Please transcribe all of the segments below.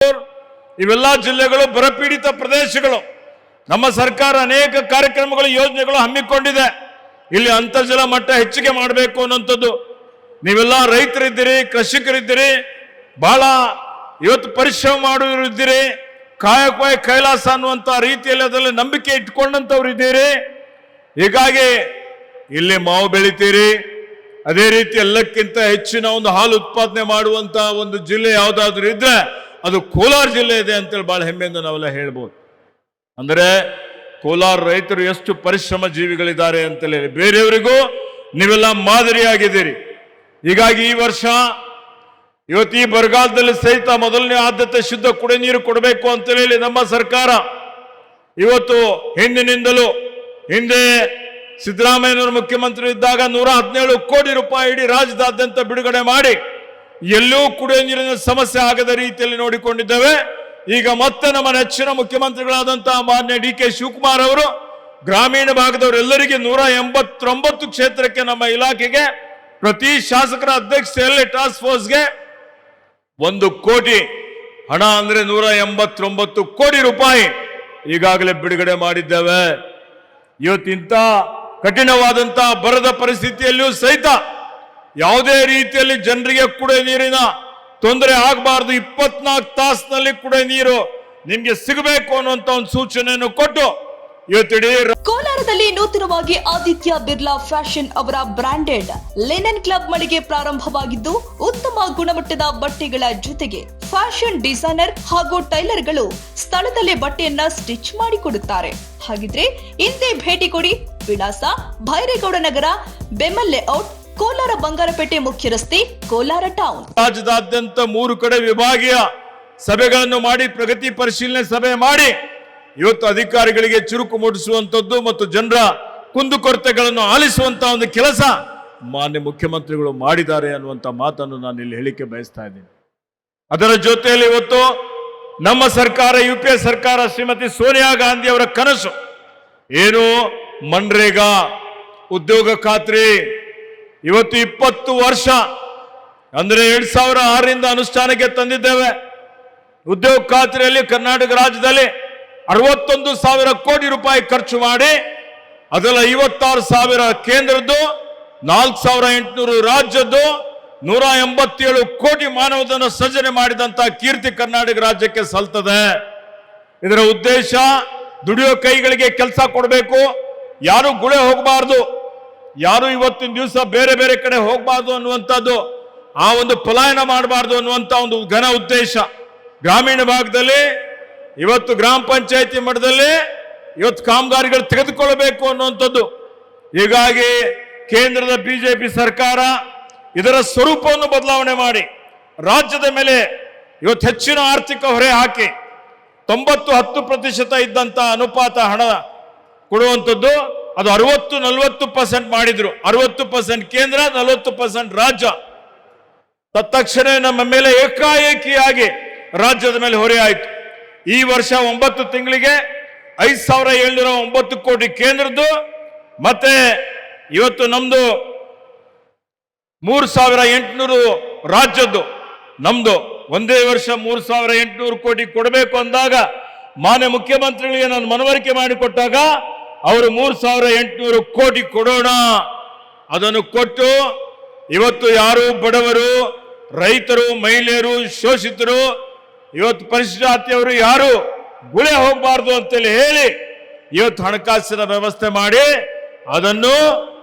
ಇವೆಲ್ಲ ಜಿಲ್ಲೆಗಳು ಬರಪೀಡಿತ ಪ್ರದೇಶಗಳು. ನಮ್ಮ ಸರ್ಕಾರ ಅನೇಕ ಕಾರ್ಯಕ್ರಮಗಳು ಯೋಜನೆಗಳು ಹಮ್ಮಿಕೊಂಡಿದೆ. ಇಲ್ಲಿ ಅಂತರ್ಜಲ ಮಟ್ಟ ಹೆಚ್ಚಿಗೆ ಮಾಡಬೇಕು ಅನ್ನೋಂಥದ್ದು. ನೀವೆಲ್ಲ ರೈತರಿದ್ದೀರಿ, ಕೃಷಿಕರಿದ್ದೀರಿ, ಬಹಳ ಇವತ್ತು ಪರಿಶ್ರಮ ಮಾಡುವರಿದ್ದೀರಿ, ಕಾಯಕವೇ ಕೈಲಾಸ ಅನ್ನುವಂಥ ರೀತಿಯಲ್ಲಿ ಅದರಲ್ಲಿ ನಂಬಿಕೆ ಇಟ್ಕೊಂಡಂಥವ್ರು ಇದ್ದೀರಿ. ಹೀಗಾಗಿ ಇಲ್ಲಿ ಮಾವು ಬೆಳಿತೀರಿ. ಅದೇ ರೀತಿ ಎಲ್ಲಕ್ಕಿಂತ ಹೆಚ್ಚಿನ ಒಂದು ಹಾಲು ಉತ್ಪಾದನೆ ಮಾಡುವಂತ ಒಂದು ಜಿಲ್ಲೆ ಯಾವುದಾದ್ರೂ ಇದ್ರೆ ಅದು ಕೋಲಾರ ಜಿಲ್ಲೆ ಇದೆ ಅಂತೇಳಿ ಬಹಳ ಹೆಮ್ಮೆಯಿಂದ ನಾವೆಲ್ಲ ಹೇಳ್ಬೋದು. ಅಂದರೆ ಕೋಲಾರ ರೈತರು ಎಷ್ಟು ಪರಿಶ್ರಮ ಜೀವಿಗಳಿದ್ದಾರೆ ಅಂತೇಳಿ ಬೇರೆಯವರಿಗೂ ನೀವೆಲ್ಲ ಮಾದರಿಯಾಗಿದ್ದೀರಿ. ಹೀಗಾಗಿ ಈ ವರ್ಷ ಇವತ್ತು ಈ ಬರಗಾಲದಲ್ಲಿ ಸಹಿತ ಮೊದಲನೇ ಆದ್ಯತೆ ಶುದ್ಧ ಕುಡಿಯ ನೀರು ಕೊಡಬೇಕು ಅಂತೇಳಿ ನಮ್ಮ ಸರ್ಕಾರ ಇವತ್ತು ಹಿಂದಿನಿಂದಲೂ ಹಿಂದೆ ಸಿದ್ದರಾಮಯ್ಯನವರು ಮುಖ್ಯಮಂತ್ರಿ ಇದ್ದಾಗ 117 ಕೋಟಿ ರೂಪಾಯಿ ಇಡೀ ರಾಜ್ಯದಾದ್ಯಂತ ಬಿಡುಗಡೆ ಮಾಡಿ ಎಲ್ಲೂ ಕುಡಿಯುವ ನೀರಿನ ಸಮಸ್ಯೆ ಆಗದ ರೀತಿಯಲ್ಲಿ ನೋಡಿಕೊಂಡಿದ್ದೇವೆ. ಈಗ ಮತ್ತೆ ನಮ್ಮ ನೆಚ್ಚಿನ ಮುಖ್ಯಮಂತ್ರಿಗಳಾದಂತಹ ಮಾನ್ಯ ಡಿ.ಕೆ. ಶಿವಕುಮಾರ್ ಅವರು ಗ್ರಾಮೀಣ ಭಾಗದವರೆಲ್ಲರಿಗೆ 189 ಕ್ಷೇತ್ರಕ್ಕೆ ನಮ್ಮ ಇಲಾಖೆಗೆ ಪ್ರತಿ ಶಾಸಕರ ಅಧ್ಯಕ್ಷತೆಯಲ್ಲಿ ಟಾಸ್ಕ್ ಫೋರ್ಸ್ಗೆ 1 ಕೋಟಿ ಹಣ ಅಂದ್ರೆ 189 ಕೋಟಿ ರೂಪಾಯಿ ಈಗಾಗಲೇ ಬಿಡುಗಡೆ ಮಾಡಿದ್ದೇವೆ. ಇವತ್ತಿಂತ ಕಠಿಣವಾದಂತಹ ಬರದ ಪರಿಸ್ಥಿತಿಯಲ್ಲಿಯೂ ಸಹಿತ ಯಾವುದೇ ರೀತಿಯಲ್ಲಿ ಜನರಿಗೆ ಕುಡಿಯುವ ನೀರಿನ ತೊಂದರೆ ಆಗಬಾರದು, 24 ತಾಸಿನಲ್ಲಿ ಕುಡಿಯುವ ನೀರು ನಿಮ್ಗೆ ಸಿಗಬೇಕು ಅನ್ನುವಂತ ಒಂದು ಸೂಚನೆಯನ್ನು ಕೊಟ್ಟು ಇವತ್ತಿಡೀ ಕೋಲಾರದಲ್ಲಿ ನೂತನವಾಗಿ ಆದಿತ್ಯ ಬಿರ್ಲಾ ಫ್ಯಾಷನ್ ಅವರ ಬ್ರಾಂಡೆಡ್ ಲಿನೆನ್ ಕ್ಲಬ್ ಮಳಿಗೆ ಪ್ರಾರಂಭವಾಗಿದ್ದು, ಉತ್ತಮ ಗುಣಮಟ್ಟದ ಬಟ್ಟೆಗಳ ಜೊತೆಗೆ ಫ್ಯಾಷನ್ ಡಿಸೈನರ್ ಹಾಗೂ ಟೈಲರ್ಗಳು ಸ್ಥಳದಲ್ಲೇ ಬಟ್ಟೆಯನ್ನ ಸ್ಟಿಚ್ ಮಾಡಿಕೊಡುತ್ತಾರೆ. ಹಾಗಿದ್ರೆ ಇಂದೇ ಭೇಟಿ ಕೊಡಿ. ವಿಳಾಸ ಭೈರೇಗೌಡ ನಗರ, ಬೆಮ್ಮಲ್ ಲೇಔಟ್, ಕೋಲಾರ ಬಂಗಾರಪೇಟೆ ಮುಖ್ಯ ರಸ್ತೆ, ಕೋಲಾರ ಟೌನ್. ರಾಜ್ಯದಾದ್ಯಂತ 3 ಕಡೆ ವಿಭಾಗೀಯ ಸಭೆಗಳನ್ನು ಮಾಡಿ ಪ್ರಗತಿ ಪರಿಶೀಲನೆ ಸಭೆ ಮಾಡಿ ಇವತ್ತು ಅಧಿಕಾರಿಗಳಿಗೆ ಚುರುಕು ಮೂಡಿಸುವಂತದ್ದು ಮತ್ತು ಜನರ ಕುಂದುಕೊರತೆಗಳನ್ನು ಆಲಿಸುವಂತಹ ಒಂದು ಕೆಲಸ ಮಾನ್ಯ ಮುಖ್ಯಮಂತ್ರಿಗಳು ಮಾಡಿದ್ದಾರೆ ಅನ್ನುವಂತ ಮಾತನ್ನು ನಾನು ಇಲ್ಲಿ ಹೇಳಿಕೆ ಬಯಸ್ತಾ ಇದ್ದೀನಿ. ಅದರ ಜೊತೆಯಲ್ಲಿ ಇವತ್ತು ನಮ್ಮ ಸರ್ಕಾರ, UPA ಸರ್ಕಾರ, ಶ್ರೀಮತಿ ಸೋನಿಯಾ ಗಾಂಧಿ ಅವರ ಕನಸು ಏನು, ಮನ್ರೇಗಾ ಉದ್ಯೋಗ ಖಾತ್ರಿ ಇವತ್ತು 20 ವರ್ಷ ಅಂದ್ರೆ 2006ರಿಂದ ಅನುಷ್ಠಾನಕ್ಕೆ ತಂದಿದ್ದೇವೆ. ಉದ್ಯೋಗ ಖಾತ್ರಿಯಲ್ಲಿ ಕರ್ನಾಟಕ ರಾಜ್ಯದಲ್ಲಿ 61,000 ಕೋಟಿ ರೂಪಾಯಿ ಖರ್ಚು ಮಾಡಿ ಅದರಲ್ಲಿ 56,000 ಕೇಂದ್ರದ್ದು, 4,800 ರಾಜ್ಯದ್ದು, 187 ಕೋಟಿ ಮಾನವಧನ ಸೃಜನೆ ಮಾಡಿದಂತ ಕೀರ್ತಿ ಕರ್ನಾಟಕ ರಾಜ್ಯಕ್ಕೆ ಸಲ್ತದೆ. ಇದರ ಉದ್ದೇಶ ದುಡಿಯೋ ಕೈಗಳಿಗೆ ಕೆಲಸ ಕೊಡಬೇಕು, ಯಾರು ಗುಳೆ ಹೋಗಬಾರ್ದು, ಯಾರು ಇವತ್ತಿನ ದಿವಸ ಬೇರೆ ಬೇರೆ ಕಡೆ ಹೋಗಬಾರ್ದು ಅನ್ನುವಂಥದ್ದು, ಆ ಒಂದು ಪಲಾಯನ ಮಾಡಬಾರ್ದು ಅನ್ನುವಂಥ ಒಂದು ಘನ ಉದ್ದೇಶ. ಗ್ರಾಮೀಣ ಭಾಗದಲ್ಲಿ ಇವತ್ತು ಗ್ರಾಮ ಪಂಚಾಯತಿ ಮಟ್ಟದಲ್ಲಿ ಇವತ್ತು ಕಾಮಗಾರಿಗಳು ತೆಗೆದುಕೊಳ್ಳಬೇಕು ಅನ್ನುವಂಥದ್ದು. ಹೀಗಾಗಿ ಕೇಂದ್ರದ ಬಿಜೆಪಿ ಸರ್ಕಾರ ಇದರ ಸ್ವರೂಪವನ್ನು ಬದಲಾವಣೆ ಮಾಡಿ ರಾಜ್ಯದ ಮೇಲೆ ಇವತ್ತು ಹೆಚ್ಚಿನ ಆರ್ಥಿಕ ಹೊರೆ ಹಾಕಿ 90-10% ಇದ್ದಂತ ಅನುಪಾತ ಹಣ ಕೊಡುವಂಥದ್ದು ಅದು 60-40% ಮಾಡಿದ್ರು. 60% ಕೇಂದ್ರ, 40% ರಾಜ್ಯ. ತತ್ಕ್ಷಣ ನಮ್ಮ ಮೇಲೆ ಏಕಾಏಕಿಯಾಗಿ ರಾಜ್ಯದ ಮೇಲೆ ಹೊರೆ ಆಯಿತು. ಈ ವರ್ಷ 9 ತಿಂಗಳಿಗೆ 5,709 ಕೋಟಿ ಕೇಂದ್ರದ್ದು, ಮತ್ತೆ ಇವತ್ತು ನಮ್ದು 3,800 ರಾಜ್ಯದ್ದು. ನಮ್ದು ಒಂದೇ ವರ್ಷ 3,800 ಕೋಟಿ ಕೊಡಬೇಕು ಅಂದಾಗ ಮಾನ್ಯ ಮುಖ್ಯಮಂತ್ರಿಗಳಿಗೆ ನಾನು ಮನವರಿಕೆ ಮಾಡಿಕೊಟ್ಟಾಗ ಅವರು 3,800 ಕೋಟಿ ಕೊಡೋಣ, ಅದನ್ನು ಕೊಟ್ಟು ಇವತ್ತು ಯಾರು ಬಡವರು, ರೈತರು, ಮಹಿಳೆಯರು, ಶೋಷಿತರು, ಇವತ್ತು ಪರಿಶಿಷ್ಟ ಜಾತಿಯವರು ಯಾರು ಗುಳೆ ಹೋಗಬಾರ್ದು ಅಂತೇಳಿ ಹೇಳಿ ಇವತ್ತು ಹಣಕಾಸಿನ ವ್ಯವಸ್ಥೆ ಮಾಡಿ ಅದನ್ನು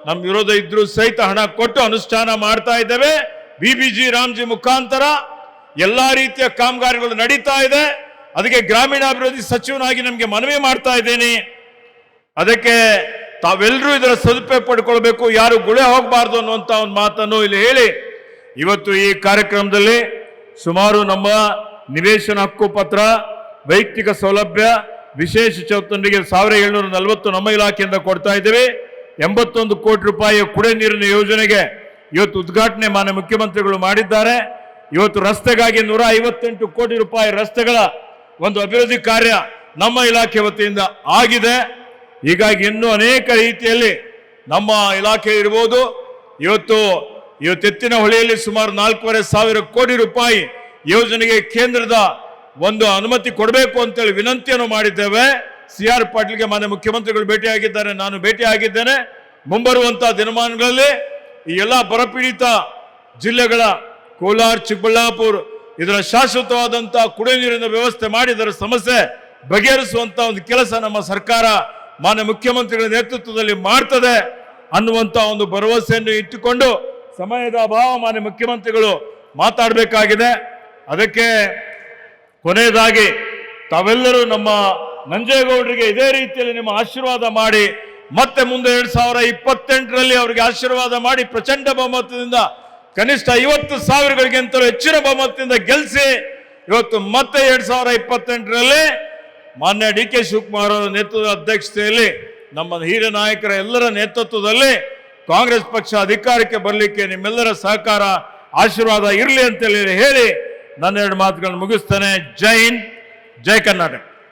ನಮ್ಮ ವಿರೋಧ ಇದ್ರೂ ಸಹಿತ ಹಣ ಕೊಟ್ಟು ಅನುಷ್ಠಾನ ಮಾಡ್ತಾ ಇದ್ದೇವೆ. BBG ರಾಮ್ಜಿ ಮುಖಾಂತರ ಎಲ್ಲಾ ರೀತಿಯ ಕಾಮಗಾರಿಗಳು ನಡೀತಾ ಇದೆ. ಅದಕ್ಕೆ ಗ್ರಾಮೀಣಾಭಿವೃದ್ಧಿ ಸಚಿವನಾಗಿ ನಮಗೆ ಮನವಿ ಮಾಡ್ತಾ ಇದ್ದೇನೆ. ಅದಕ್ಕೆ ತಾವೆಲ್ಲರೂ ಇದರ ಸದುಪಯೋಗ ಪಡ್ಕೊಳ್ಬೇಕು, ಯಾರು ಗುಳೆ ಹೋಗಬಾರ್ದು ಅನ್ನುವಂತ ಒಂದು ಮಾತನ್ನು ಇಲ್ಲಿ ಹೇಳಿ ಇವತ್ತು ಈ ಕಾರ್ಯಕ್ರಮದಲ್ಲಿ ಸುಮಾರು ನಮ್ಮ ನಿವೇಶನ ಹಕ್ಕು ಪತ್ರ, ವೈಯಕ್ತಿಕ ಸೌಲಭ್ಯ, ವಿಶೇಷ ಚೇತನರಿಗೆ 1,740 ನಮ್ಮ ಇಲಾಖೆಯಿಂದ ಕೊಡ್ತಾ ಇದ್ದೇವೆ. 81 ಕೋಟಿ ರೂಪಾಯಿಯ ಕುಡಿಯ ನೀರಿನ ಯೋಜನೆಗೆ ಇವತ್ತು ಉದ್ಘಾಟನೆ ಮಾನ್ಯ ಮುಖ್ಯಮಂತ್ರಿಗಳು ಮಾಡಿದ್ದಾರೆ. ಇವತ್ತು ರಸ್ತೆಗಾಗಿ 158 ಕೋಟಿ ರೂಪಾಯಿ ರಸ್ತೆಗಳ ಒಂದು ಅಭಿವೃದ್ಧಿ ಕಾರ್ಯ ನಮ್ಮ ಇಲಾಖೆ ವತಿಯಿಂದ ಆಗಿದೆ. ಹೀಗಾಗಿ ಇನ್ನೂ ಅನೇಕ ರೀತಿಯಲ್ಲಿ ನಮ್ಮ ಇಲಾಖೆ ಇರಬಹುದು. ಇವತ್ತು ಎತ್ತಿನ ಹೊಳೆಯಲ್ಲಿ ಸುಮಾರು 4,500 ಕೋಟಿ ರೂಪಾಯಿ ಯೋಜನೆಗೆ ಕೇಂದ್ರದ ಒಂದು ಅನುಮತಿ ಕೊಡಬೇಕು ಅಂತೇಳಿ ವಿನಂತಿಯನ್ನು ಮಾಡಿದ್ದೇವೆ. CR ಪಾಟೀಲ್ಗೆ ಮಾನ್ಯ ಮುಖ್ಯಮಂತ್ರಿಗಳು ಭೇಟಿಯಾಗಿದ್ದಾರೆ, ನಾನು ಭೇಟಿಯಾಗಿದ್ದೇನೆ. ಮುಂಬರುವಂತಹ ದಿನಮಾನಗಳಲ್ಲಿ ಈ ಎಲ್ಲ ಬರಪೀಡಿತ ಜಿಲ್ಲೆಗಳ ಕೋಲಾರ, ಚಿಕ್ಕಬಳ್ಳಾಪುರ ಇದರ ಶಾಶ್ವತವಾದಂತಹ ಕುಡಿಯುವ ನೀರಿನ ವ್ಯವಸ್ಥೆ ಮಾಡಿ ಇದರ ಸಮಸ್ಯೆ ಬಗೆಹರಿಸುವಂತ ಒಂದು ಕೆಲಸ ನಮ್ಮ ಸರ್ಕಾರ ಮಾನ್ಯ ಮುಖ್ಯಮಂತ್ರಿಗಳ ನೇತೃತ್ವದಲ್ಲಿ ಮಾಡ್ತದೆ ಅನ್ನುವಂತ ಒಂದು ಭರವಸೆಯನ್ನು ಇಟ್ಟುಕೊಂಡು ಸಮಯದ ಅಭಾವ ಮಾನ್ಯ ಮುಖ್ಯಮಂತ್ರಿಗಳು ಮಾತಾಡಬೇಕಾಗಿದೆ. ಅದಕ್ಕೆ ಕೊನೆಯದಾಗಿ ತಾವೆಲ್ಲರೂ ನಮ್ಮ ನಂಜೇಗೌಡರಿಗೆ ಇದೇ ರೀತಿಯಲ್ಲಿ ನಿಮ್ಮ ಆಶೀರ್ವಾದ ಮಾಡಿ ಮತ್ತೆ ಮುಂದೆ 2028ರಲ್ಲಿ ಅವರಿಗೆ ಆಶೀರ್ವಾದ ಮಾಡಿ ಪ್ರಚಂಡ ಬಹುಮತದಿಂದ ಕನಿಷ್ಠ 50,000ಗಳಿಗಿಂತಲೂ ಹೆಚ್ಚಿನ ಬಹುಮತದಿಂದ ಗೆಲ್ಲಿಸಿ ಇವತ್ತು ಮತ್ತೆ 2028ರಲ್ಲಿ ಮಾನ್ಯ DK ಶಿವಕುಮಾರ್ ಅವರ ನೇತೃತ್ವದ ಅಧ್ಯಕ್ಷತೆಯಲ್ಲಿ ನಮ್ಮ ಹಿರಿಯ ನಾಯಕರ ಎಲ್ಲರ ನೇತೃತ್ವದಲ್ಲಿ ಕಾಂಗ್ರೆಸ್ ಪಕ್ಷ ಅಧಿಕಾರಕ್ಕೆ ಬರಲಿಕ್ಕೆ ನಿಮ್ಮೆಲ್ಲರ ಸಹಕಾರ ಆಶೀರ್ವಾದ ಇರಲಿ ಅಂತೇಳಿ ಹೇಳಿ ನನ್ನ 2 ಮಾತುಗಳನ್ನು ಮುಗಿಸ್ತೇನೆ. ಜೈ ಹಿಂದ್, ಜೈ ಕರ್ನಾಟಕ.